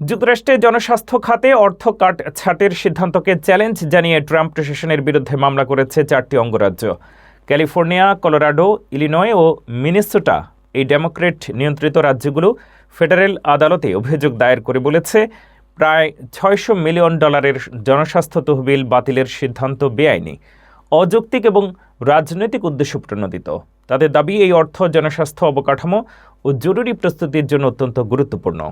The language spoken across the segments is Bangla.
যুক্তরাষ্ট্রে জনস্বাস্থ্য খাতে অর্থ কাটছাঁটের সিদ্ধান্তকে চ্যালেঞ্জ জানিয়ে ট্রাম্প প্রশাসনের বিরুদ্ধে মামলা করেছে 4টি অঙ্গরাজ্য। ক্যালিফোর্নিয়া, কলোরাডো, ইলিনয় ও মিনেসোটা এই ডেমোক্র্যাট নিয়ন্ত্রিত রাজ্যগুলো ফেডারেল আদালতে অভিযোগ দায়ের করে বলেছে, প্রায় $600 মিলিয়ন জনস্বাস্থ্য তহবিল বাতিলের সিদ্ধান্ত বেআইনি, অযৌক্তিক এবং রাজনৈতিক উদ্দেশ্যপ্রণোদিত। তাদের দাবি, এই অর্থ জনস্বাস্থ্য অবকাঠামো ও জরুরি প্রস্তুতির জন্য অত্যন্ত গুরুত্বপূর্ণ।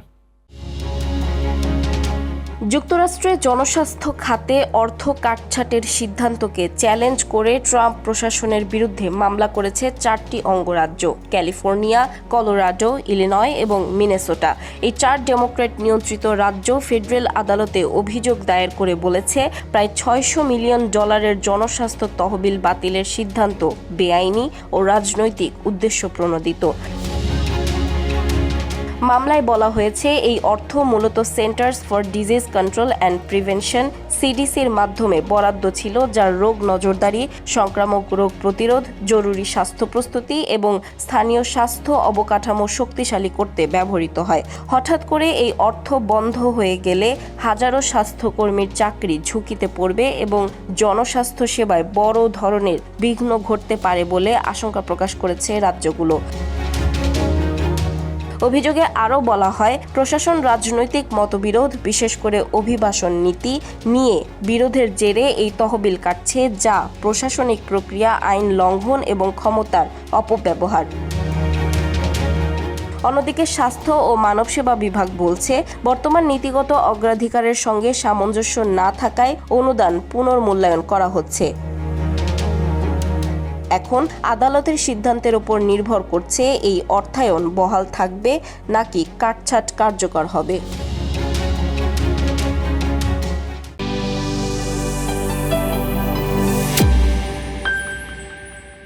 যুক্তরাষ্ট্রে জনস্বাস্থ্য খাতে অর্থ কাটছাঁটের সিদ্ধান্তকে চ্যালেঞ্জ করে ট্রাম্প প্রশাসনের বিরুদ্ধে মামলা করেছে 4টি অঙ্গরাজ্য, ক্যালিফোর্নিয়া, কলোরাডো, ইলিনয় এবং মিনেসোটা। এই 4 ডেমোক্র্যাট নিয়ন্ত্রিত রাজ্য ফেডারেল আদালতে অভিযোগ দায়ের করে বলেছে, প্রায় $600 মিলিয়ন জনস্বাস্থ্য তহবিল বাতিলের সিদ্ধান্ত বেআইনি ও রাজনৈতিক উদ্দেশ্যপ্রণোদিত। মামলায় বলা হয়েছে, এই অর্থ মূলত centres for disease control and prevention সিডিসির মাধ্যমে বরাদ্দ ছিল, যার রোগ নজরদারি, সংক্রামক রোগ প্রতিরোধ, জরুরি স্বাস্থ্য প্রস্তুতি এবং স্থানীয় স্বাস্থ্য অবকাঠামো শক্তিশালী করতে ব্যবহৃত হয়। হঠাৎ করে এই অর্থ বন্ধ হয়ে গেলে হাজারো স্বাস্থ্যকর্মীর চাকরি ঝুঁকিতে পড়বে এবং জনস্বাস্থ্য সেবায় বড় ধরনের বিঘ্ন ঘটতে পারে বলে আশঙ্কা প্রকাশ করেছে রাজ্যগুলো। অভিযোগে আরও বলা হয়, প্রশাসন রাজনৈতিক মতবিরোধ, বিশেষ করে অভিবাসন নীতি নিয়ে বিরোধের জেরে এই তহবিল কাটছে, যা প্রশাসনিক প্রক্রিয়া, আইন লঙ্ঘন এবং ক্ষমতার অপব্যবহার। অন্যদিকে স্বাস্থ্য ও মানবসেবা বিভাগ বলছে, বর্তমান নীতিগত অগ্রাধিকারের সঙ্গে সামঞ্জস্য না থাকায় অনুদান পুনর্মূল্যায়ন করা হচ্ছে। এখন আদালতের সিদ্ধান্তের উপর নির্ভর করছে এই অর্থায়ন বহাল থাকবে নাকি কাটছাঁট কার্যকর হবে।